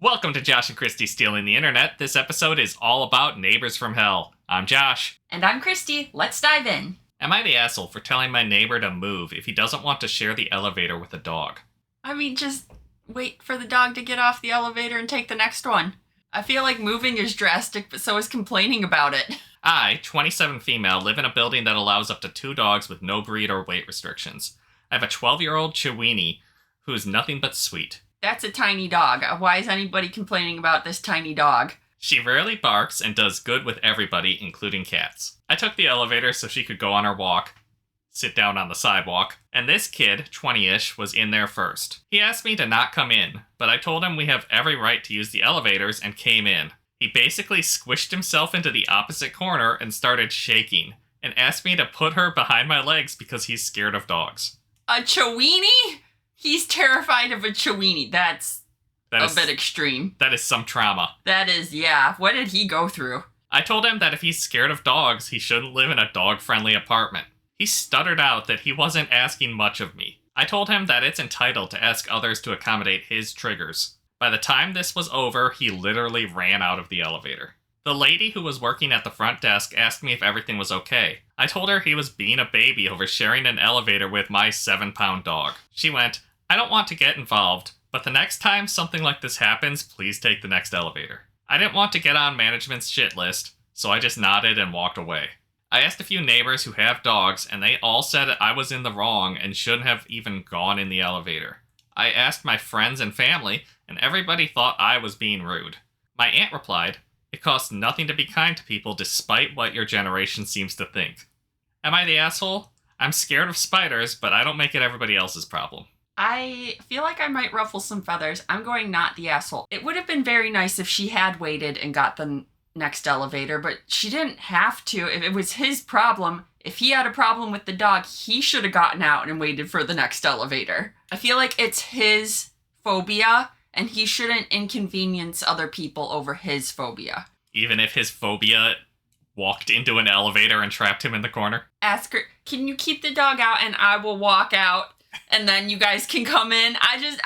Welcome to Josh and Kristie Stealing the Internet. This episode is all about neighbors from hell. I'm Josh. And I'm Kristie. Let's dive in. Am I the asshole for telling my neighbor to move if he doesn't want to share the elevator with a dog? I mean, just wait for the dog to get off the elevator and take the next one. I feel like moving is drastic, but so is complaining about it. I, 27 female, live in a building that allows up to 2 dogs with no breed or weight restrictions. I have a 12-year-old Chiweenie who is nothing but sweet. That's a tiny dog. Why is anybody complaining about this tiny dog? She rarely barks and does good with everybody, including cats. I took the elevator so she could go on her walk, sit down on the sidewalk, and this kid, 20-ish, was in there first. He asked me to not come in, but I told him we have every right to use the elevators and came in. He basically squished himself into the opposite corner and started shaking, and asked me to put her behind my legs because he's scared of dogs. A Chiweenie? He's terrified of a Chiweenie. That's a bit extreme. That is some trauma. That is, yeah. What did he go through? I told him that if he's scared of dogs, he shouldn't live in a dog-friendly apartment. He stuttered out that he wasn't asking much of me. I told him that it's entitled to ask others to accommodate his triggers. By the time this was over, he literally ran out of the elevator. The lady who was working at the front desk asked me if everything was okay. I told her he was being a baby over sharing an elevator with my 7-pound dog. She went, "I don't want to get involved, but the next time something like this happens, please take the next elevator." I didn't want to get on management's shit list, so I just nodded and walked away. I asked a few neighbors who have dogs, and they all said I was in the wrong and shouldn't have even gone in the elevator. I asked my friends and family, and everybody thought I was being rude. My aunt replied, "It costs nothing to be kind to people despite what your generation seems to think." Am I the asshole? I'm scared of spiders, but I don't make it everybody else's problem. I feel like I might ruffle some feathers. I'm going not the asshole. It would have been very nice if she had waited and got the next elevator, but she didn't have to. If it was his problem, if he had a problem with the dog, he should have gotten out and waited for the next elevator. I feel like it's his phobia, and he shouldn't inconvenience other people over his phobia. Even if his phobia walked into an elevator and trapped him in the corner? Ask her, "Can you keep the dog out and I will walk out and then you guys can come in?" I just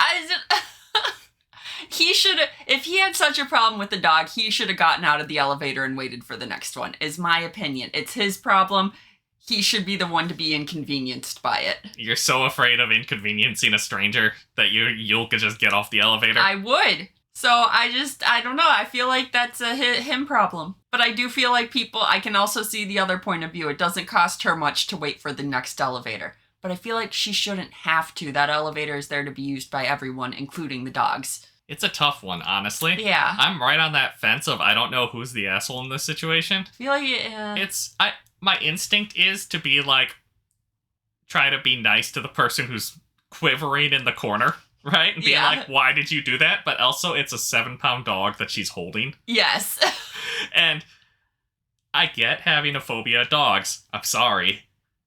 he should have, if he had such a problem with the dog, he should have gotten out of the elevator and waited for the next one, is my opinion. It's his problem. He should be the one to be inconvenienced by it. You're so afraid of inconveniencing a stranger that you'll just get off the elevator? I would. So I don't know. I feel like that's a him problem. But I do feel like I can also see the other point of view. It doesn't cost her much to wait for the next elevator. But I feel like she shouldn't have to. That elevator is there to be used by everyone, including the dogs. It's a tough one, honestly. Yeah. I'm right on that fence of I don't know who's the asshole in this situation. I feel like my instinct is to be like, try to be nice to the person who's quivering in the corner, right? And be like, why did you do that? But also, it's a 7-pound dog that she's holding. Yes. And I get having a phobia of dogs. I'm sorry.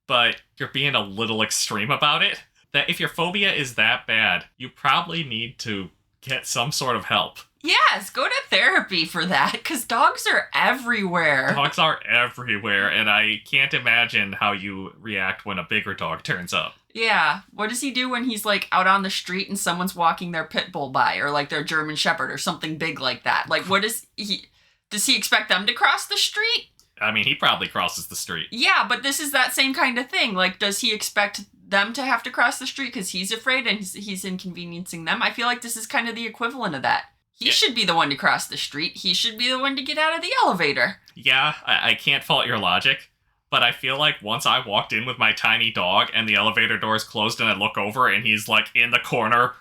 But you're being a little extreme about it. That if your phobia is that bad, you probably need to get some sort of help. Yes, go to therapy for that, because dogs are everywhere. Dogs are everywhere, and I can't imagine how you react when a bigger dog turns up. Yeah, what does he do when he's, like, out on the street and someone's walking their pit bull by, or, like, their German Shepherd, or something big like that? Like, does he expect them to cross the street? I mean, he probably crosses the street. Yeah, but this is that same kind of thing. Like, does he expect them to have to cross the street because he's afraid and he's inconveniencing them? I feel like this is kind of the equivalent of that. He should be the one to cross the street. He should be the one to get out of the elevator. Yeah, I can't fault your logic, but I feel like once I walked in with my tiny dog and the elevator doors closed and I look over and he's, like, in the corner,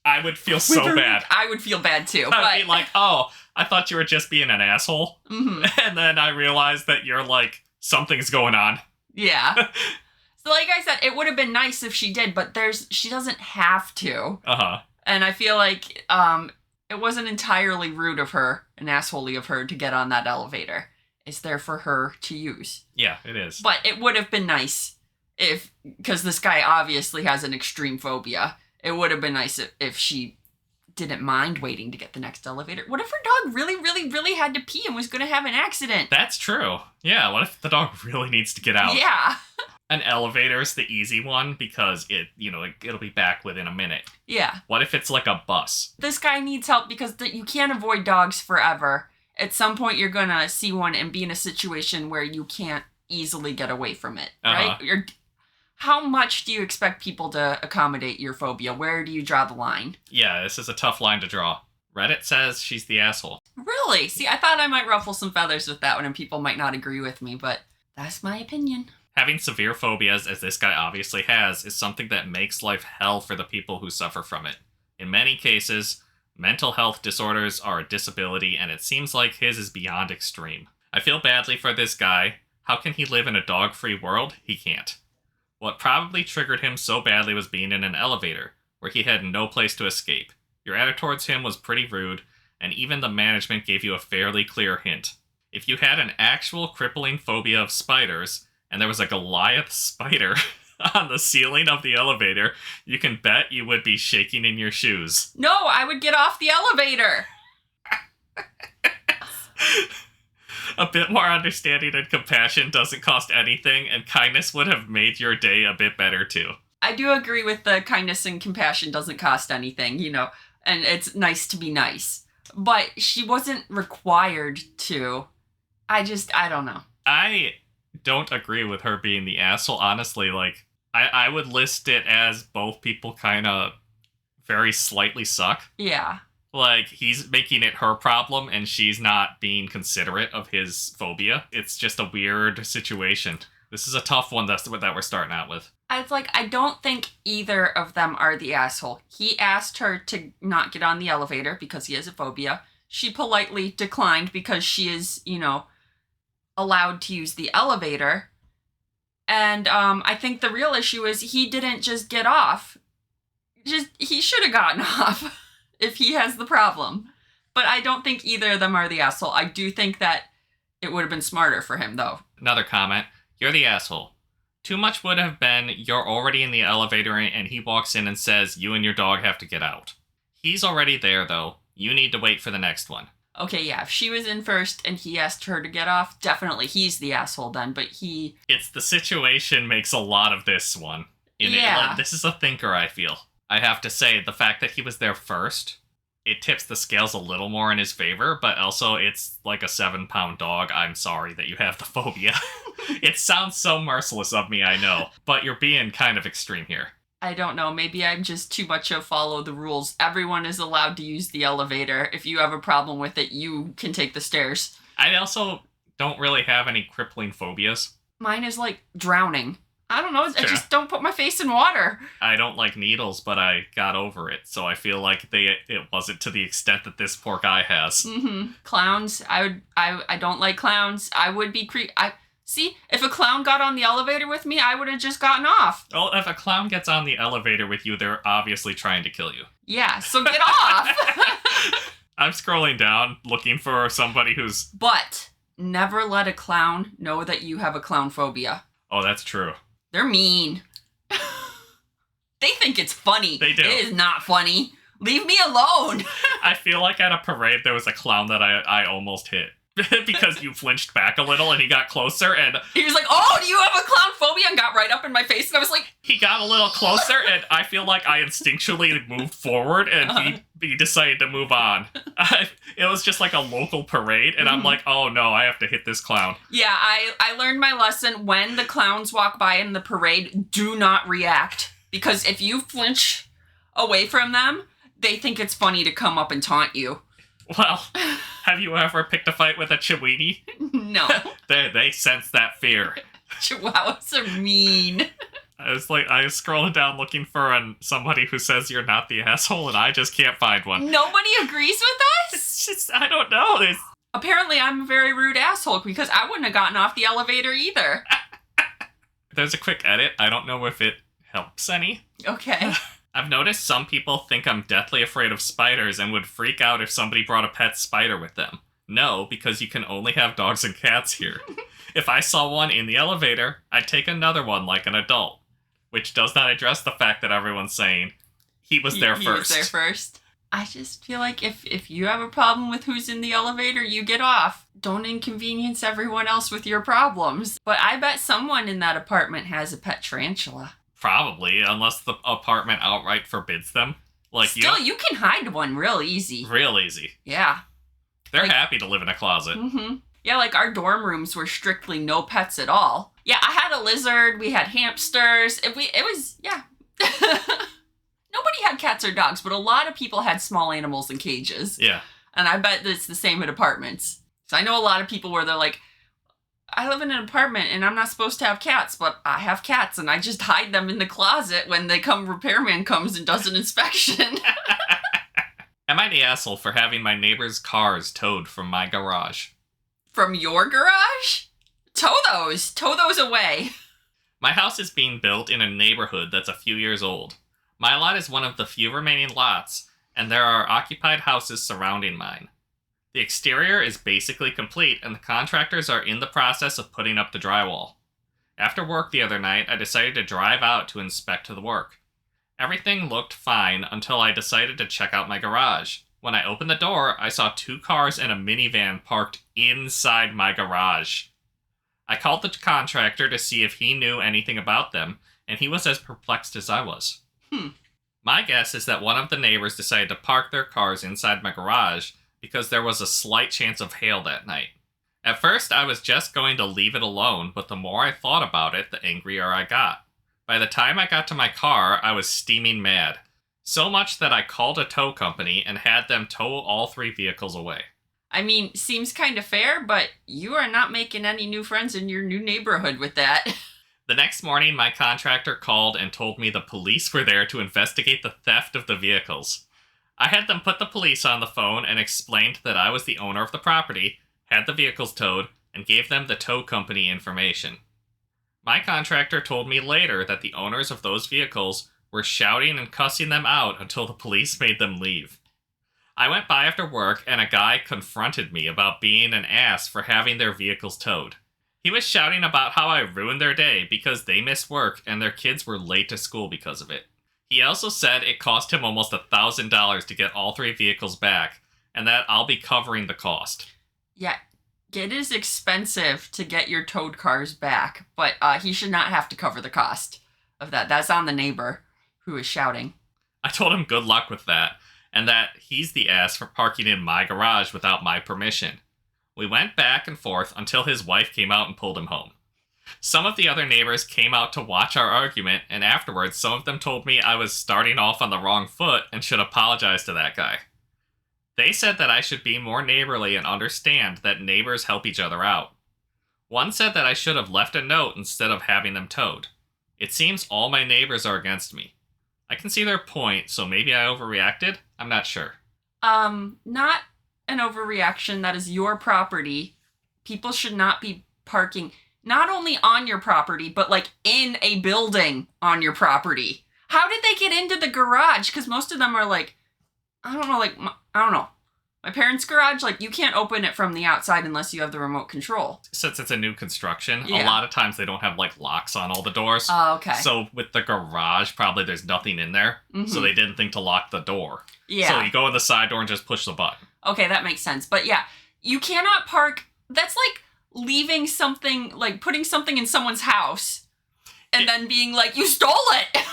I would feel so bad. I would feel bad, too. I'd be like, oh, I thought you were just being an asshole. Mm-hmm. And then I realized that you're like, something's going on. Yeah. So like I said, it would have been nice if she did, but she doesn't have to. Uh-huh. And I feel like it wasn't entirely rude of her and assholey of her to get on that elevator. It's there for her to use. Yeah, it is. But it would have been nice because this guy obviously has an extreme phobia. It would have been nice if she didn't mind waiting to get the next elevator. What if her dog really, really, really had to pee and was going to have an accident? That's true. Yeah, what if the dog really needs to get out? Yeah. An elevator's the easy one because it'll be back within a minute. Yeah. What if it's like a bus? This guy needs help because you can't avoid dogs forever. At some point, you're going to see one and be in a situation where you can't easily get away from it, right? How much do you expect people to accommodate your phobia? Where do you draw the line? Yeah, this is a tough line to draw. Reddit says she's the asshole. Really? See, I thought I might ruffle some feathers with that one and people might not agree with me, but that's my opinion. Having severe phobias, as this guy obviously has, is something that makes life hell for the people who suffer from it. In many cases, mental health disorders are a disability, and it seems like his is beyond extreme. I feel badly for this guy. How can he live in a dog-free world? He can't. What probably triggered him so badly was being in an elevator, where he had no place to escape. Your attitude towards him was pretty rude, and even the management gave you a fairly clear hint. If you had an actual crippling phobia of spiders, and there was a Goliath spider on the ceiling of the elevator, you can bet you would be shaking in your shoes. No, I would get off the elevator. A bit more understanding and compassion doesn't cost anything, and kindness would have made your day a bit better too. I do agree with the kindness and compassion doesn't cost anything, and it's nice to be nice. But she wasn't required to. I don't know. I don't agree with her being the asshole, honestly. Like, I would list it as both people kind of very slightly suck. Yeah. Like, he's making it her problem, and she's not being considerate of his phobia. It's just a weird situation. This is a tough one that we're starting out with. It's like, I don't think either of them are the asshole. He asked her to not get on the elevator because he has a phobia. She politely declined because she is, allowed to use the elevator. And I think the real issue is he didn't just get off. He should have gotten off if he has the problem. But I don't think either of them are the asshole. I do think that it would have been smarter for him, though. Another comment. You're the asshole. Too much would have been you're already in the elevator and he walks in and says you and your dog have to get out. He's already there, though. You need to wait for the next one. Okay, yeah, if she was in first and he asked her to get off, definitely he's the asshole then, but he... It's the situation makes a lot of this one. This is a thinker, I feel. I have to say, the fact that he was there first, it tips the scales a little more in his favor, but also it's like a 7-pound dog. I'm sorry that you have the phobia. It sounds so merciless of me, I know, but you're being kind of extreme here. I don't know, maybe I'm just too much of follow the rules. Everyone is allowed to use the elevator. If you have a problem with it, you can take the stairs. I also don't really have any crippling phobias. Mine is like drowning. I don't know, I just don't put my face in water. I don't like needles, but I got over it, so I feel like it wasn't to the extent that this poor guy has. Mm-hmm. Clowns, I don't like clowns. I would be See, if a clown got on the elevator with me, I would have just gotten off. Well, if a clown gets on the elevator with you, they're obviously trying to kill you. Yeah, so get off! I'm scrolling down, looking for somebody who's... But never let a clown know that you have a clown phobia. Oh, that's true. They're mean. They think it's funny. They do. It is not funny. Leave me alone. I feel like at a parade there was a clown that I almost hit. Because you flinched back a little and he got closer and... He was like, oh, do you have a clown phobia? And got right up in my face and I was like... He got a little closer and I feel like I instinctually moved forward and he decided to move on. It was just like a local parade and I'm like, oh no, I have to hit this clown. Yeah, I learned my lesson. When the clowns walk by in the parade, do not react. Because if you flinch away from them, they think it's funny to come up and taunt you. Well, have you ever picked a fight with a Chiweenie? No. They sense that fear. Chihuahuas are mean. I was scrolling down looking for somebody who says you're not the asshole, and I just can't find one. Nobody agrees with us? It's just, I don't know. Apparently I'm a very rude asshole because I wouldn't have gotten off the elevator either. There's a quick edit. I don't know if it helps any. Okay. I've noticed some people think I'm deathly afraid of spiders and would freak out if somebody brought a pet spider with them. No, because you can only have dogs and cats here. If I saw one in the elevator, I'd take another one like an adult. Which does not address the fact that everyone's saying he was there first. He was there first. I just feel like if you have a problem with who's in the elevator, you get off. Don't inconvenience everyone else with your problems. But I bet someone in that apartment has a pet tarantula. Probably, unless the apartment outright forbids them. Like Still, you can hide one real easy. Real easy. Yeah. They're happy to live in a closet. Mm-hmm. Yeah, like our dorm rooms were strictly no pets at all. Yeah, I had a lizard. We had hamsters. It was, yeah. Nobody had cats or dogs, but a lot of people had small animals in cages. Yeah. And I bet it's the same at apartments. So I know a lot of people where they're like, I live in an apartment and I'm not supposed to have cats, but I have cats and I just hide them in the closet when repairman comes and does an inspection. Am I the asshole for having my neighbor's cars towed from my garage? From your garage? Tow those away. My house is being built in a neighborhood that's a few years old. My lot is one of the few remaining lots, and there are occupied houses surrounding mine. The exterior is basically complete, and the contractors are in the process of putting up the drywall. After work the other night, I decided to drive out to inspect the work. Everything looked fine until I decided to check out my garage. When I opened the door, I saw 2 cars and a minivan parked inside my garage. I called the contractor to see if he knew anything about them, and he was as perplexed as I was. My guess is that one of the neighbors decided to park their cars inside my garage because there was a slight chance of hail that night. At first, I was just going to leave it alone, but the more I thought about it, the angrier I got. By the time I got to my car, I was steaming mad. So much that I called a tow company and had them tow all 3 vehicles away. I mean, seems kind of fair, but you are not making any new friends in your new neighborhood with that. The next morning, my contractor called and told me the police were there to investigate the theft of the vehicles. I had them put the police on the phone and explained that I was the owner of the property, had the vehicles towed, and gave them the tow company information. My contractor told me later that the owners of those vehicles were shouting and cussing them out until the police made them leave. I went by after work and a guy confronted me about being an ass for having their vehicles towed. He was shouting about how I ruined their day because they missed work and their kids were late to school because of it. He also said it cost him almost $1,000 to get all 3 vehicles back, and that I'll be covering the cost. Yeah, it is expensive to get your towed cars back, but he should not have to cover the cost of that. That's on the neighbor who is shouting. I told him good luck with that, and that he's the ass for parking in my garage without my permission. We went back and forth until his wife came out and pulled him home. Some of the other neighbors came out to watch our argument, and afterwards some of them told me I was starting off on the wrong foot and should apologize to that guy. They said that I should be more neighborly and understand that neighbors help each other out. One said that I should have left a note instead of having them towed. It seems all my neighbors are against me. I can see their point, so maybe I overreacted? I'm not sure. Not an overreaction. That is your property. People should not be parking not only on your property, but like in a building on your property. How did they get into the garage? Because most of them are like, I don't know. My parents' garage, like, you can't open it from the outside unless you have the remote control. Since it's a new construction, Yeah. A lot of times they don't have, like, locks on all the doors. Oh, okay. So with the garage, probably there's nothing in there. Mm-hmm. So they didn't think to lock the door. Yeah. So you go in the side door and just push the button. Okay, that makes sense. But yeah, you cannot park. That's like leaving something, like putting something in someone's house and then being like, you stole it.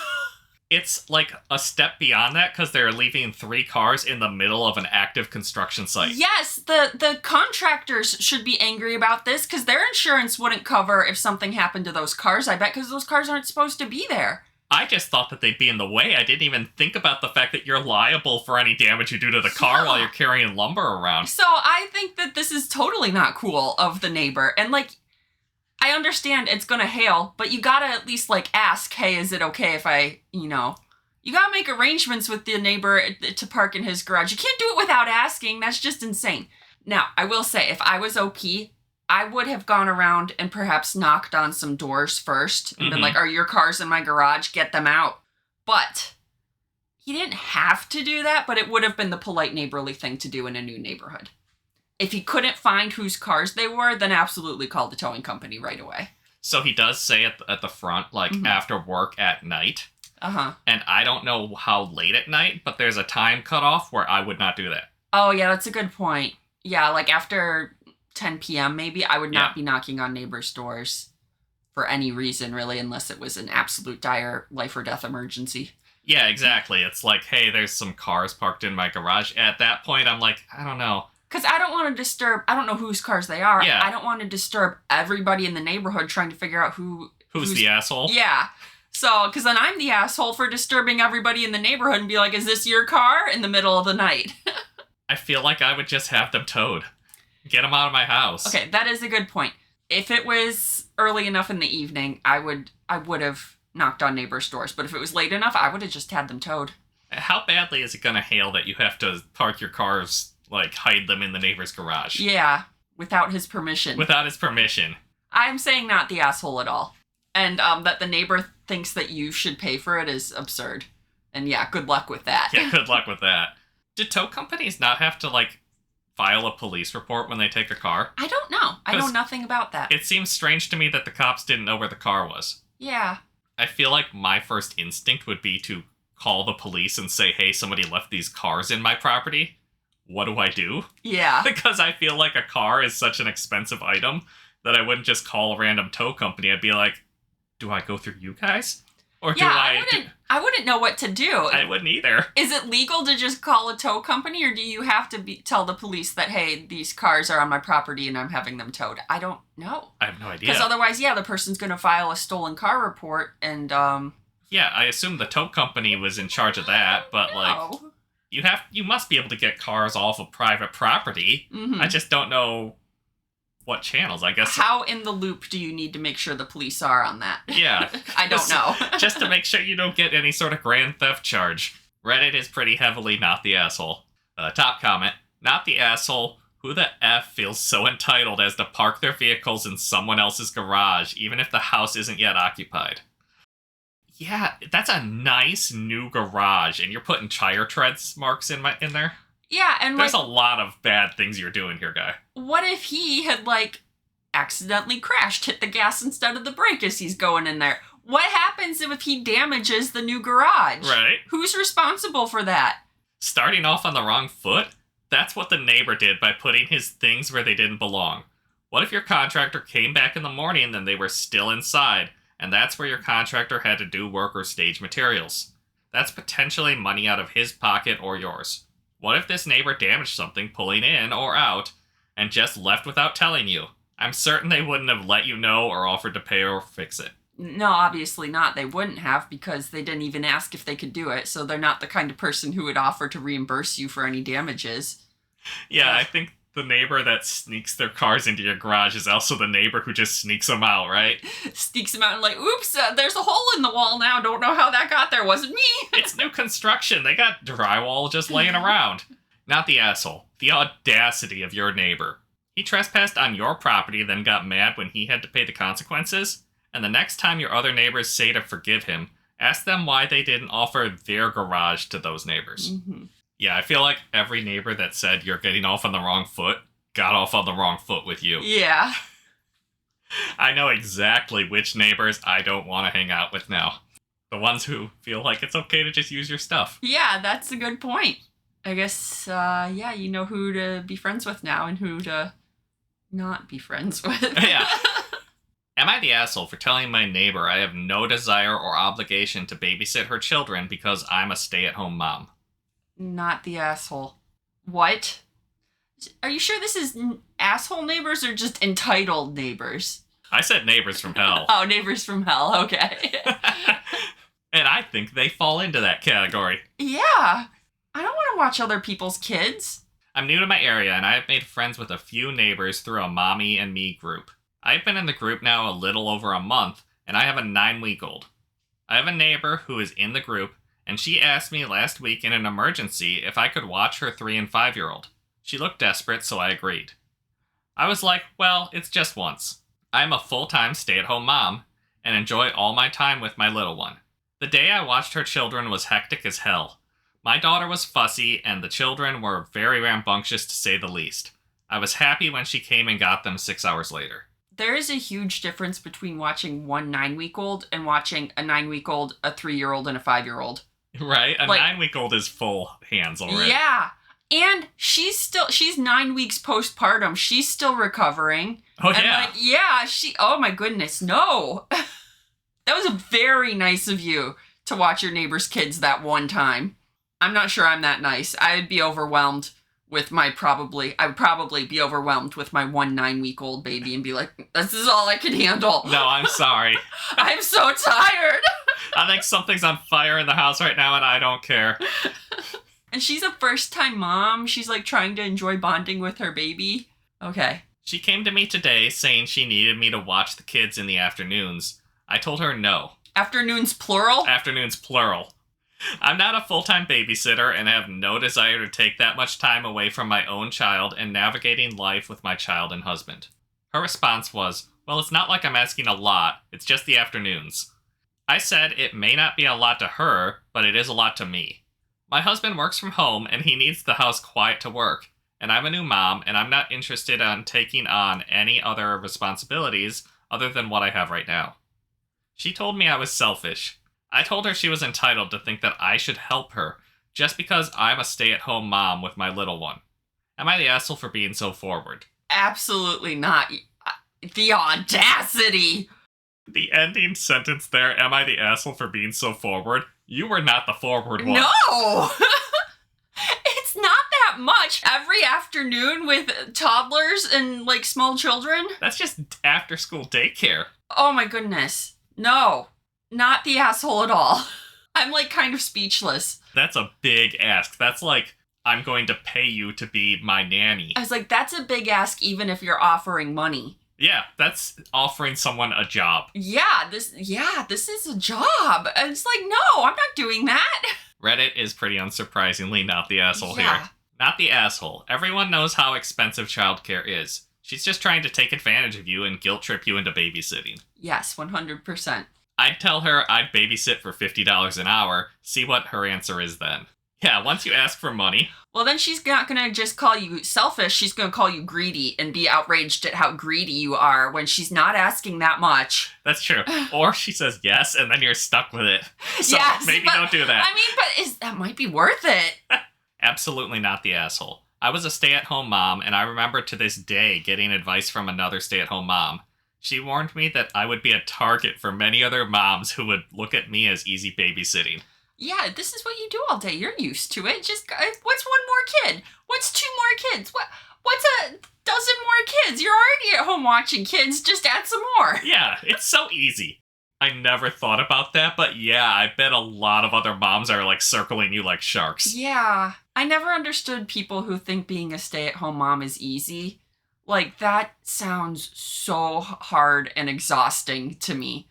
It's like a step beyond that because they're leaving 3 cars in the middle of an active construction site. Yes, the contractors should be angry about this because their insurance wouldn't cover if something happened to those cars, I bet, because those cars aren't supposed to be there. I just thought that they'd be in the way. I didn't even think about the fact that you're liable for any damage you do to the car while you're carrying lumber around. So I think that this is totally not cool of the neighbor. And like, I understand it's gonna hail, but you gotta at least like ask, hey, is it okay if you gotta make arrangements with the neighbor to park in his garage. You can't do it without asking. That's just insane. Now, I will say, if I was OP, I would have gone around and perhaps knocked on some doors first and been like, are your cars in my garage? Get them out. But he didn't have to do that, but it would have been the polite neighborly thing to do in a new neighborhood. If he couldn't find whose cars they were, then absolutely call the towing company right away. So he does say at the front, like, after work at night. Uh-huh. And I don't know how late at night, but there's a time cutoff where I would not do that. Oh, yeah, that's a good point. Yeah, like after 10 p.m. maybe, I would not be knocking on neighbors' doors for any reason, really, unless it was an absolute dire life or death emergency. Yeah, exactly. It's like, hey, there's some cars parked in my garage. At that point, I'm like, I don't know. Because I don't want to disturb, I don't know whose cars they are. Yeah. I don't want to disturb everybody in the neighborhood trying to figure out who's the asshole. Yeah. So, because then I'm the asshole for disturbing everybody in the neighborhood and be like, is this your car? In the middle of the night. I feel like I would just have them towed. Get them out of my house. Okay, that is a good point. If it was early enough in the evening, I would have knocked on neighbors' doors. But if it was late enough, I would have just had them towed. How badly is it going to hail that you have to park your cars, like, hide them in the neighbor's garage? Yeah, without his permission. Without his permission. I'm saying not the asshole at all. And that the neighbor thinks that you should pay for it is absurd. And yeah, good luck with that. Yeah, good luck with that. Do tow companies not have to, like, file a police report when they take a car? I don't know. I know nothing about that. It seems strange to me that the cops didn't know where the car was. Yeah. I feel like my first instinct would be to call the police and say, hey, somebody left these cars in my property. What do I do? Yeah. Because I feel like a car is such an expensive item that I wouldn't just call a random tow company. I'd be like, do I go through you guys? Or do I wouldn't know what to do. I wouldn't either. Is it legal to just call a tow company, or do you have to tell the police that, hey, these cars are on my property and I'm having them towed? I don't know. I have no idea. Because otherwise, yeah, the person's going to file a stolen car report and, Yeah, I assume the tow company was in charge of that, but, like, you must be able to get cars off of private property. Mm-hmm. I just don't know what channels, I guess. How in the loop do you need to make sure the police are on that? Yeah. I don't know. Just to make sure you don't get any sort of grand theft charge. Reddit is pretty heavily not the asshole. Top comment, not the asshole. Who the F feels so entitled as to park their vehicles in someone else's garage, even if the house isn't yet occupied? Yeah, that's a nice new garage, and you're putting tire treads marks in there? Yeah, and there's a lot of bad things you're doing here, guy. What if he had, like, accidentally crashed, hit the gas instead of the brake as he's going in there? What happens if he damages the new garage? Right. Who's responsible for that? Starting off on the wrong foot? That's what the neighbor did by putting his things where they didn't belong. What if your contractor came back in the morning and they were still inside, and that's where your contractor had to do work or stage materials? That's potentially money out of his pocket or yours. What if this neighbor damaged something pulling in or out and just left without telling you? I'm certain they wouldn't have let you know or offered to pay or fix it. No, obviously not. They wouldn't have, because they didn't even ask if they could do it, so they're not the kind of person who would offer to reimburse you for any damages. Yeah, I think the neighbor that sneaks their cars into your garage is also the neighbor who just sneaks them out, right? Sneaks them out and like, oops, there's a hole in the wall now. Don't know how that got there. Wasn't me. It's new construction. They got drywall just laying around. Not the asshole. The audacity of your neighbor. He trespassed on your property, then got mad when he had to pay the consequences. And the next time your other neighbors say to forgive him, ask them why they didn't offer their garage to those neighbors. Mm-hmm. Yeah, I feel like every neighbor that said you're getting off on the wrong foot got off on the wrong foot with you. Yeah. I know exactly which neighbors I don't want to hang out with now. The ones who feel like it's okay to just use your stuff. Yeah, that's a good point. I guess, yeah, you know who to be friends with now and who to not be friends with. Yeah. Am I the asshole for telling my neighbor I have no desire or obligation to babysit her children because I'm a stay-at-home mom? Not the asshole. What? Are you sure this is asshole neighbors or just entitled neighbors? I said neighbors from hell. Oh, neighbors from hell, okay. And I think they fall into that category. Yeah. I don't want to watch other people's kids. I'm new to my area, and I have made friends with a few neighbors through a mommy and me group. I've been in the group now a little over a month, and I have a 9-week-old. I have a neighbor who is in the group, and she asked me last week in an emergency if I could watch her 3- and 5-year-old. She looked desperate, so I agreed. I was like, well, it's just once. I'm a full-time stay-at-home mom, and enjoy all my time with my little one. The day I watched her children was hectic as hell. My daughter was fussy, and the children were very rambunctious to say the least. I was happy when she came and got them 6 hours later. There is a huge difference between watching one 9-week-old and watching a 9-week-old, a 3-year-old, and a 5-year-old. Right? A 9-week-old is full hands already. Yeah. And she's 9 weeks postpartum. She's still recovering. Oh, yeah. Oh my goodness, no. That was very nice of you to watch your neighbor's kids that one time. I'm not sure I'm that nice. I would be overwhelmed with I would probably be overwhelmed with my one 9-week-old baby and be like, this is all I can handle. No, I'm sorry. I'm so tired. I think something's on fire in the house right now and I don't care. And she's a first-time mom. She's like trying to enjoy bonding with her baby. Okay. She came to me today saying she needed me to watch the kids in the afternoons. I told her no. Afternoons plural? Afternoons plural. I'm not a full-time babysitter and have no desire to take that much time away from my own child and navigating life with my child and husband. Her response was, well, it's not like I'm asking a lot, it's just the afternoons. I said it may not be a lot to her, but it is a lot to me. My husband works from home and he needs the house quiet to work, and I'm a new mom and I'm not interested in taking on any other responsibilities other than what I have right now. She told me I was selfish. I told her she was entitled to think that I should help her just because I'm a stay-at-home mom with my little one. Am I the asshole for being so forward? Absolutely not. The audacity! The ending sentence there, am I the asshole for being so forward? You were not the forward one. No! It's not that much every afternoon with toddlers and, like, small children. That's just after-school daycare. Oh my goodness. No. Not the asshole at all. I'm, like, kind of speechless. That's a big ask. That's like, I'm going to pay you to be my nanny. I was like, that's a big ask even if you're offering money. Yeah, that's offering someone a job. This is a job. And it's like, no, I'm not doing that. Reddit is pretty unsurprisingly not the asshole here. Not the asshole. Everyone knows how expensive childcare is. She's just trying to take advantage of you and guilt trip you into babysitting. Yes, 100%. I'd tell her I'd babysit for $50 an hour, see what her answer is then. Yeah, once you ask for money. Well, then she's not going to just call you selfish, she's going to call you greedy and be outraged at how greedy you are when she's not asking that much. That's true. Or she says yes, and then you're stuck with it. So yes, maybe don't do that. I mean, but that might be worth it. Absolutely not the asshole. I was a stay-at-home mom, and I remember to this day getting advice from another stay-at-home mom. She warned me that I would be a target for many other moms who would look at me as easy babysitting. Yeah, this is what you do all day. You're used to it. Just, what's one more kid? What's 2 more kids? What's a dozen more kids? You're already at home watching kids. Just add some more. Yeah, it's so easy. I never thought about that, but yeah, I bet a lot of other moms are like circling you like sharks. Yeah. I never understood people who think being a stay-at-home mom is easy. Like, that sounds so hard and exhausting to me.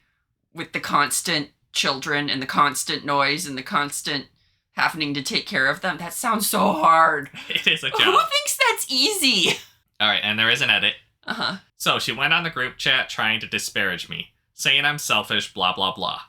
With the constant children and the constant noise and the constant having to take care of them. That sounds so hard. It is a job. Who thinks that's easy? Alright, and there is an edit. Uh-huh. So she went on the group chat trying to disparage me, saying I'm selfish, blah blah blah.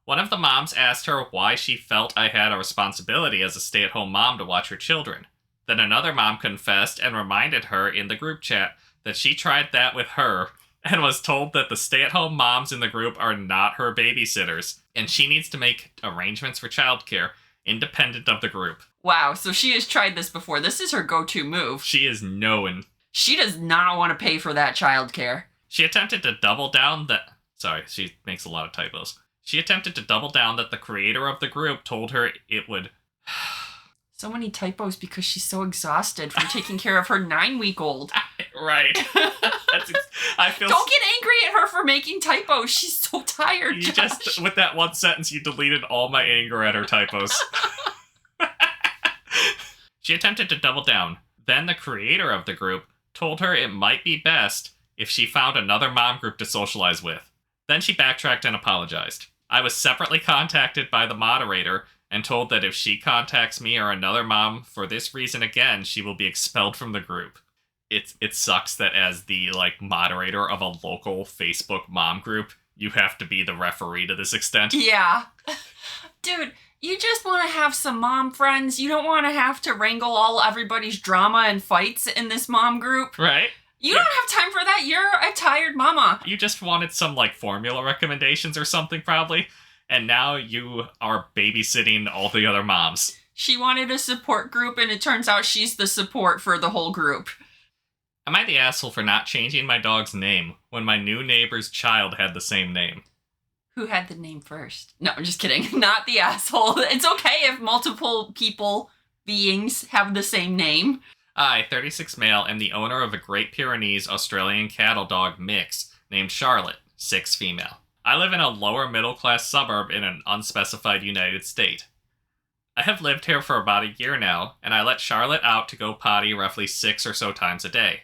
One of the moms asked her why she felt I had a responsibility as a stay-at-home mom to watch her children. Then another mom confessed and reminded her in the group chat that she tried that with her and was told that the stay-at-home moms in the group are not her babysitters, and she needs to make arrangements for childcare independent of the group. Wow, so she has tried this before. This is her go-to move. She is knowing. She does not want to pay for that childcare. She attempted to double down that... Sorry, she makes a lot of typos. She attempted to double down that the creator of the group told her it would... So many typos because she's so exhausted from taking care of her 9-week-old. Right. I feel. Don't get angry at her for making typos. She's so tired. You Josh. just, with that one sentence, you deleted all my anger at her typos. She attempted to double down. Then the creator of the group told her it might be best if she found another mom group to socialize with. Then she backtracked and apologized. I was separately contacted by the moderator and told that if she contacts me or another mom for this reason again, she will be expelled from the group. It sucks that as the moderator of a local Facebook mom group, you have to be the referee to this extent. Yeah. Dude, you just want to have some mom friends. You don't want to have to wrangle everybody's drama and fights in this mom group. Right. You don't have time for that. You're a tired mama. You just wanted some, like, formula recommendations or something, probably. And now you are babysitting all the other moms. She wanted a support group, and it turns out she's the support for the whole group. Am I the asshole for not changing my dog's name when my new neighbor's child had the same name? Who had the name first? No, I'm just kidding. Not the asshole. It's okay if multiple beings have the same name. I, 36 male, am the owner of a Great Pyrenees Australian cattle dog mix named Charlotte, 6 female. I live in a lower middle class suburb in an unspecified United State. I have lived here for about a year now, and I let Charlotte out to go potty roughly 6 or so times a day.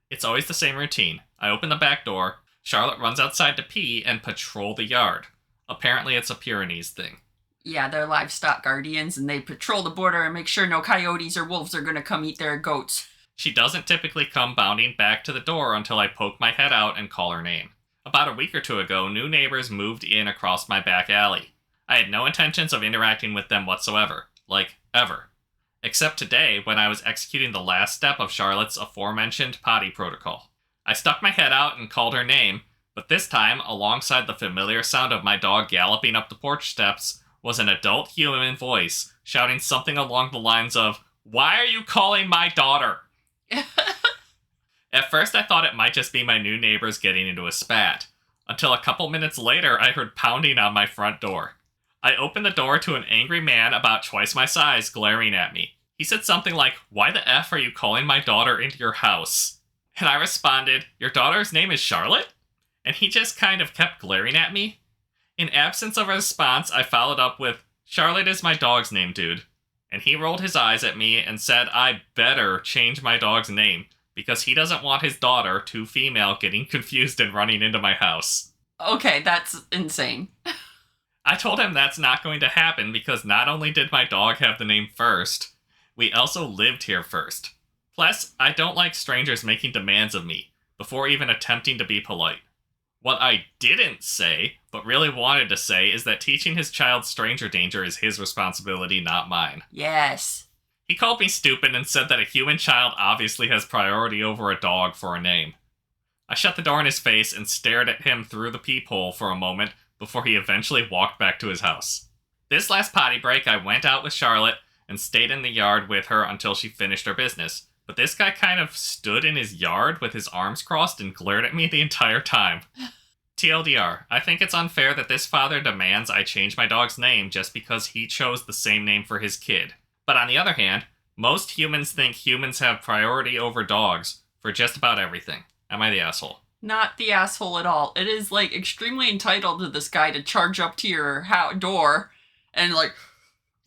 It's always the same routine. I open the back door, Charlotte runs outside to pee and patrol the yard. Apparently it's a Pyrenees thing. Yeah, they're livestock guardians, and they patrol the border and make sure no coyotes or wolves are going to come eat their goats. She doesn't typically come bounding back to the door until I poke my head out and call her name. About a week or two ago, new neighbors moved in across my back alley. I had no intentions of interacting with them whatsoever. Like, ever. Except today, when I was executing the last step of Charlotte's aforementioned potty protocol. I stuck my head out and called her name, but this time, alongside the familiar sound of my dog galloping up the porch steps, was an adult human voice shouting something along the lines of, "Why are you calling my daughter?" At first, I thought it might just be my new neighbors getting into a spat, until a couple minutes later, I heard pounding on my front door. I opened the door to an angry man about twice my size glaring at me. He said something like, "Why the F are you calling my daughter into your house?" And I responded, "Your daughter's name is Charlotte?" And he just kind of kept glaring at me. In absence of a response, I followed up with, "Charlotte is my dog's name, dude." And he rolled his eyes at me and said I better change my dog's name, because he doesn't want his daughter, 2 female, getting confused and running into my house. Okay, that's insane. I told him that's not going to happen because not only did my dog have the name first, we also lived here first. Plus, I don't like strangers making demands of me before even attempting to be polite. What I didn't say, but really wanted to say, is that teaching his child stranger danger is his responsibility, not mine. Yes. He called me stupid and said that a human child obviously has priority over a dog for a name. I shut the door in his face and stared at him through the peephole for a moment before he eventually walked back to his house. This last potty break, I went out with Charlotte and stayed in the yard with her until she finished her business. But this guy kind of stood in his yard with his arms crossed and glared at me the entire time. TLDR, I think it's unfair that this father demands I change my dog's name just because he chose the same name for his kid. But on the other hand, most humans think humans have priority over dogs for just about everything. Am I the asshole? Not the asshole at all. It is, like, extremely entitled to this guy to charge up to your door and, like,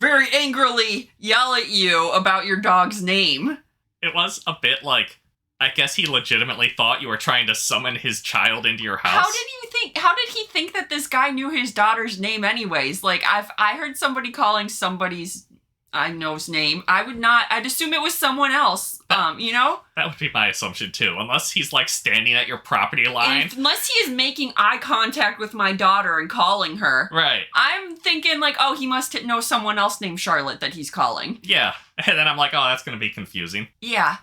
very angrily yell at you about your dog's name. It was a bit like, I guess he legitimately thought you were trying to summon his child into your house. How did he think that this guy knew his daughter's name anyways? Like, I heard somebody calling somebody's I know's name. I'd assume it was someone else, you know? That would be my assumption too, unless he's like standing at your property line. Unless he is making eye contact with my daughter and calling her. Right. I'm thinking like, oh, he must know someone else named Charlotte that he's calling. Yeah. And then I'm like, oh, that's going to be confusing. Yeah.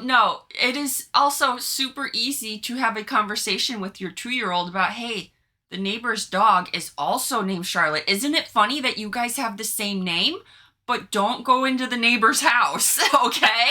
No, it is also super easy to have a conversation with your 2-year-old about, hey, the neighbor's dog is also named Charlotte. Isn't it funny that you guys have the same name? But don't go into the neighbor's house, okay?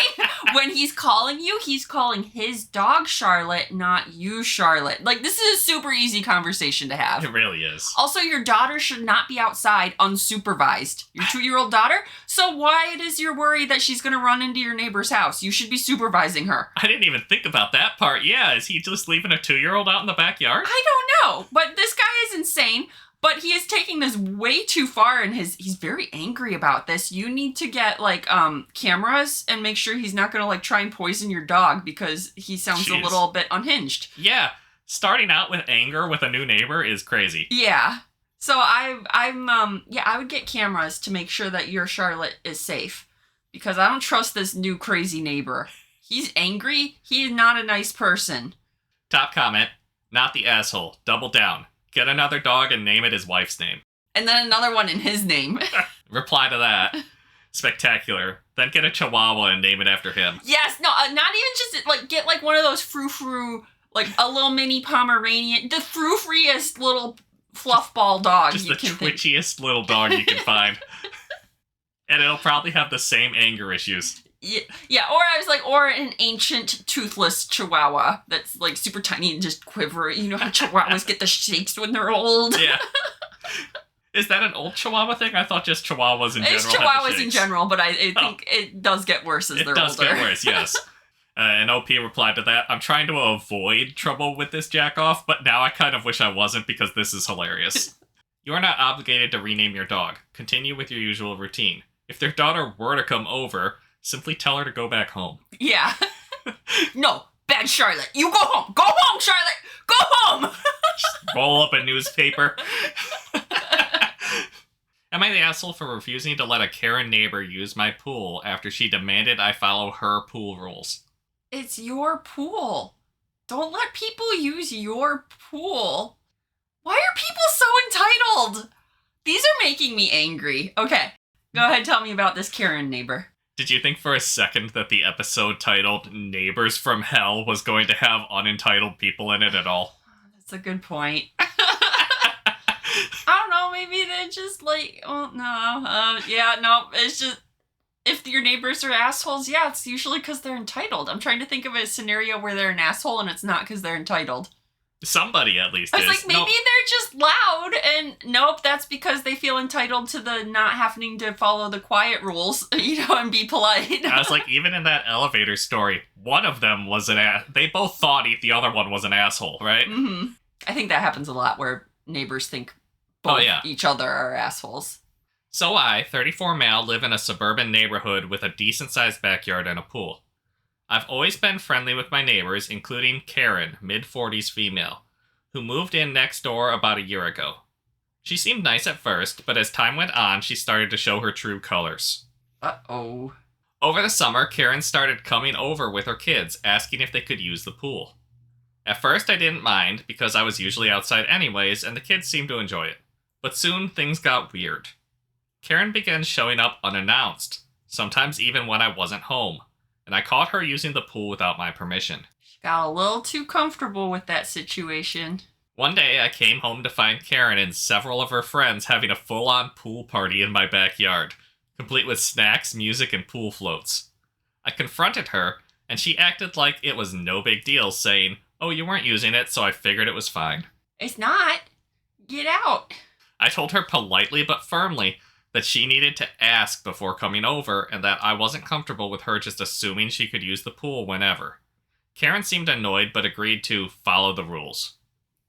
When he's calling you, he's calling his dog Charlotte, not you, Charlotte. Like, this is a super easy conversation to have. It really is. Also, your daughter should not be outside unsupervised. Your 2-year-old daughter? So why it is your worry that she's going to run into your neighbor's house? You should be supervising her. I didn't even think about that part. Yeah, is he just leaving a 2-year-old out in the backyard? I don't know, but this guy is insane. But he is taking this way too far, and he's very angry about this. You need to get, like, cameras and make sure he's not going to, like, try and poison your dog because he sounds a little bit unhinged. Yeah, starting out with anger with a new neighbor is crazy. Yeah. So I would get cameras to make sure that your Charlotte is safe because I don't trust this new crazy neighbor. He's angry. He is not a nice person. Top comment, not the asshole. Double down. Get another dog and name it his wife's name. And then another one in his name. Reply to that. Spectacular. Then get a Chihuahua and name it after him. Yes, no, not even just like get like one of those frou-frou, like a little mini Pomeranian, the frou-freest little fluff ball dog Just you the can think. twitchiest little dog you can find. And it'll probably have the same anger issues. Yeah, or I was like, or an ancient toothless Chihuahua that's like super tiny and just quiver. You know how Chihuahuas get the shakes when they're old? Yeah. Is that an old Chihuahua thing? I thought just Chihuahuas in general. It's Chihuahuas in general, but I think it does get worse as they're older. It does get worse, yes. And OP replied to that, I'm trying to avoid trouble with this jack-off, but now I kind of wish I wasn't because this is hilarious. You are not obligated to rename your dog. Continue with your usual routine. If their daughter were to come over, simply tell her to go back home. Yeah. No, bad Charlotte. You go home. Go home, Charlotte. Go home. Just roll up a newspaper. Am I the asshole for refusing to let a Karen neighbor use my pool after she demanded I follow her pool rules? It's your pool. Don't let people use your pool. Why are people so entitled? These are making me angry. Okay, go ahead, tell me about this Karen neighbor. Did you think for a second that the episode titled Neighbors from Hell was going to have unentitled people in it at all? That's a good point. I don't know, maybe they're just like, oh, no. Yeah, no, it's just, if your neighbors are assholes, yeah, it's usually because they're entitled. I'm trying to think of a scenario where they're an asshole and it's not because they're entitled. Somebody at least I was is. like, maybe they're just loud, and nope, that's because they feel entitled to the not having to follow the quiet rules, and be polite. I was like, even in that elevator story, one of them was an ass. They both thought the other one was an asshole, right? Mm-hmm. I think that happens a lot where neighbors think both each other are assholes. So I, 34 male, live in a suburban neighborhood with a decent-sized backyard and a pool. I've always been friendly with my neighbors, including Karen, mid-40s female, who moved in next door about a year ago. She seemed nice at first, but as time went on, she started to show her true colors. Uh-oh. Over the summer, Karen started coming over with her kids, asking if they could use the pool. At first, I didn't mind, because I was usually outside anyways, and the kids seemed to enjoy it. But soon, things got weird. Karen began showing up unannounced, sometimes even when I wasn't home, and I caught her using the pool without my permission. She got a little too comfortable with that situation. One day, I came home to find Karen and several of her friends having a full-on pool party in my backyard, complete with snacks, music, and pool floats. I confronted her, and she acted like it was no big deal, saying, "Oh, you weren't using it, so I figured it was fine." It's not. Get out. I told her politely but firmly that she needed to ask before coming over and that I wasn't comfortable with her just assuming she could use the pool whenever. Karen seemed annoyed but agreed to follow the rules.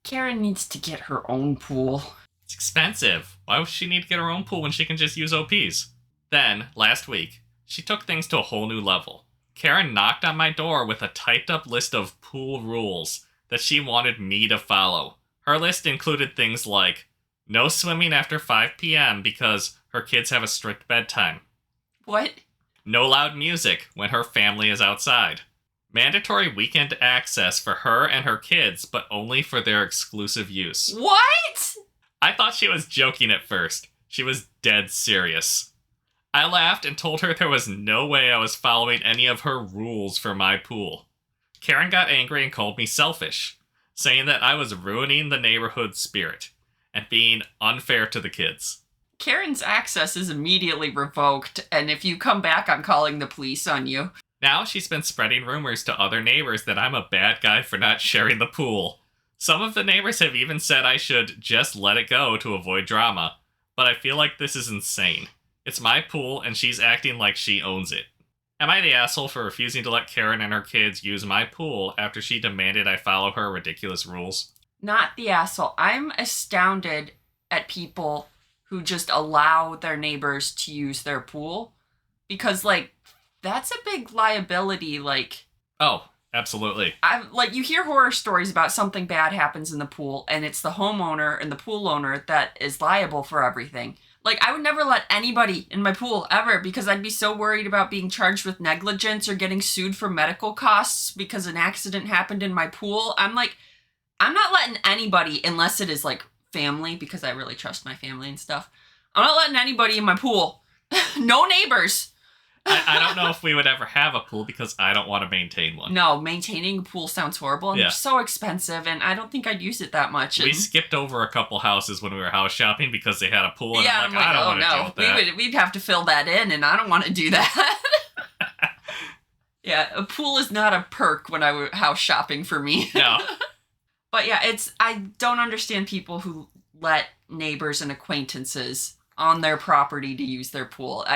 Karen needs to get her own pool. It's expensive. Why would she need to get her own pool when she can just use OP's? Then, last week, she took things to a whole new level. Karen knocked on my door with a typed-up list of pool rules that she wanted me to follow. Her list included things like no swimming after 5 p.m. because her kids have a strict bedtime. What? No loud music when her family is outside. Mandatory weekend access for her and her kids, but only for their exclusive use. What? I thought she was joking at first. She was dead serious. I laughed and told her there was no way I was following any of her rules for my pool. Karen got angry and called me selfish, saying that I was ruining the neighborhood spirit and being unfair to the kids. Karen's access is immediately revoked, and if you come back, I'm calling the police on you. Now she's been spreading rumors to other neighbors that I'm a bad guy for not sharing the pool. Some of the neighbors have even said I should just let it go to avoid drama, but I feel like this is insane. It's my pool, and she's acting like she owns it. Am I the asshole for refusing to let Karen and her kids use my pool after she demanded I follow her ridiculous rules? Not the asshole. I'm astounded at people who just allow their neighbors to use their pool, because, that's a big liability, Oh, absolutely. You hear horror stories about something bad happens in the pool, and it's the homeowner and the pool owner that is liable for everything. I would never let anybody in my pool, ever, because I'd be so worried about being charged with negligence or getting sued for medical costs because an accident happened in my pool. I'm not letting anybody, unless it is, family, because I really trust my family and stuff. I'm not letting anybody in my pool. No neighbors. I don't know if we would ever have a pool because I don't want to maintain one. No, maintaining a pool sounds horrible, and they're so expensive, and I don't think I'd use it that much. We skipped over a couple houses when we were house shopping because they had a pool, and yeah, I'm like, I don't want to deal with that. We'd have to fill that in, and I don't want to do that. Yeah, a pool is not a perk when I were house shopping for me. No. But yeah, I don't understand people who let neighbors and acquaintances on their property to use their pool.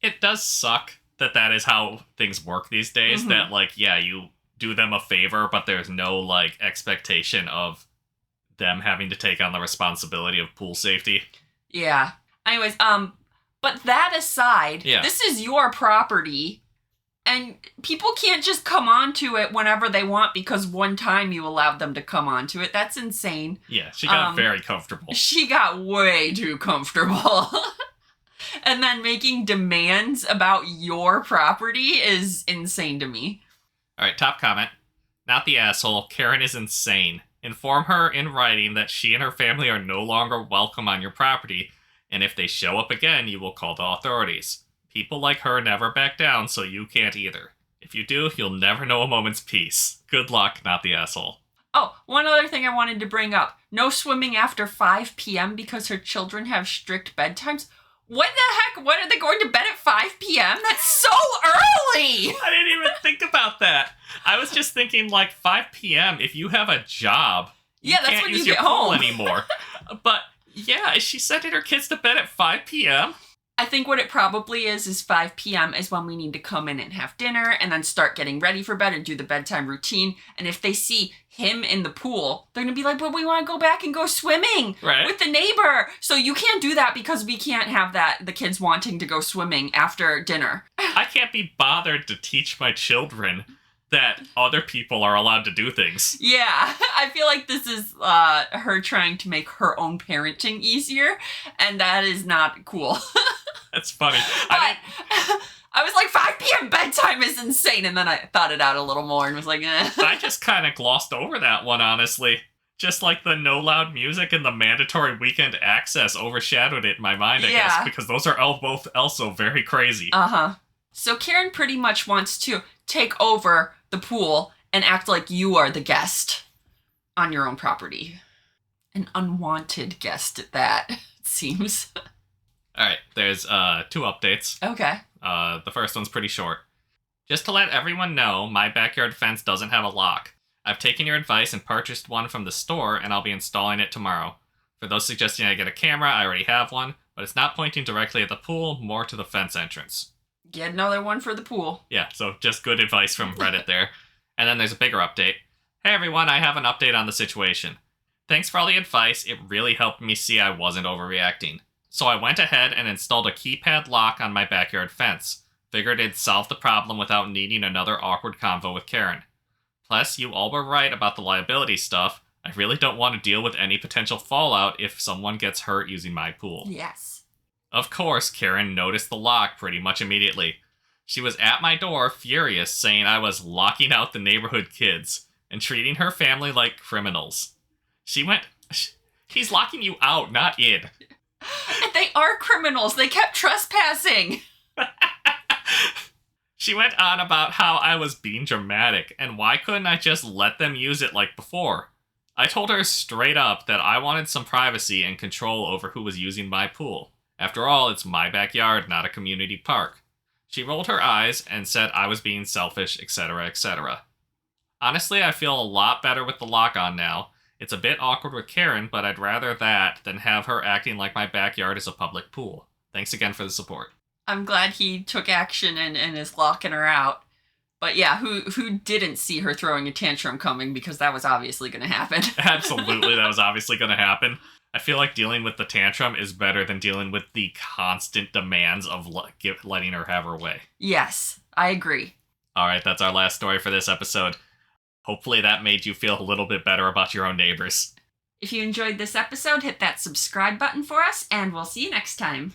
It does suck that is how things work these days. Mm-hmm. That, like, yeah, you do them a favor, but there's no, like, expectation of them having to take on the responsibility of pool safety. Yeah. Anyways, but that aside, This is your property, and people can't just come onto it whenever they want because one time you allowed them to come onto it. That's insane. Yeah, she got very comfortable. She got way too comfortable. And then making demands about your property is insane to me. All right, top comment. Not the asshole. Karen is insane. Inform her in writing that she and her family are no longer welcome on your property, and if they show up again, you will call the authorities. People like her never back down, so you can't either. If you do, you'll never know a moment's peace. Good luck, not the asshole. Oh, one other thing I wanted to bring up. No swimming after 5 p.m. because her children have strict bedtimes. What the heck? What, are they going to bed at 5 p.m.? That's so early! I didn't even think about that. I was just thinking, like, 5 p.m., if you have a job, you that's can't when use you your get pool home. anymore. But, yeah, is she sending her kids to bed at 5 p.m.? I think what it probably is 5 p.m. is when we need to come in and have dinner and then start getting ready for bed and do the bedtime routine. And if they see him in the pool, they're going to be like, but we want to go back and go swimming with the neighbor. So you can't do that because we can't have the kids wanting to go swimming after dinner. I can't be bothered to teach my children that other people are allowed to do things. Yeah, I feel like this is her trying to make her own parenting easier, and that is not cool. That's funny. But I was like, 5 p.m. bedtime is insane, and then I thought it out a little more and was like, eh. I just kind of glossed over that one, honestly. Just like the no loud music and the mandatory weekend access overshadowed it in my mind, I guess, because those are both also very crazy. Uh-huh. So Karen pretty much wants to take over the pool and act like you are the guest on your own property. An unwanted guest at that, it seems. All right, there's 2 updates. Okay. The first one's pretty short. Just to let everyone know, my backyard fence doesn't have a lock. I've taken your advice and purchased one from the store, and I'll be installing it tomorrow. For those suggesting I get a camera, I already have one, but it's not pointing directly at the pool, more to the fence entrance. Get another one for the pool. Yeah, so just good advice from Reddit there. And then there's a bigger update. Hey everyone, I have an update on the situation. Thanks for all the advice, it really helped me see I wasn't overreacting. So I went ahead and installed a keypad lock on my backyard fence. Figured it'd solve the problem without needing another awkward convo with Karen. Plus, you all were right about the liability stuff. I really don't want to deal with any potential fallout if someone gets hurt using my pool. Yes. Of course, Karen noticed the lock pretty much immediately. She was at my door, furious, saying I was locking out the neighborhood kids and treating her family like criminals. She went, he's locking you out, not in. They are criminals. They kept trespassing. She went on about how I was being dramatic, and why couldn't I just let them use it like before? I told her straight up that I wanted some privacy and control over who was using my pool. After all, it's my backyard, not a community park. She rolled her eyes and said I was being selfish, etc., etc. Honestly, I feel a lot better with the lock on now. It's a bit awkward with Karen, but I'd rather that than have her acting like my backyard is a public pool. Thanks again for the support. I'm glad he took action and is locking her out. But yeah, who didn't see her throwing a tantrum coming, because that was obviously going to happen. Absolutely, that was obviously going to happen. I feel like dealing with the tantrum is better than dealing with the constant demands of letting her have her way. Yes, I agree. All right, that's our last story for this episode. Hopefully that made you feel a little bit better about your own neighbors. If you enjoyed this episode, hit that subscribe button for us, and we'll see you next time.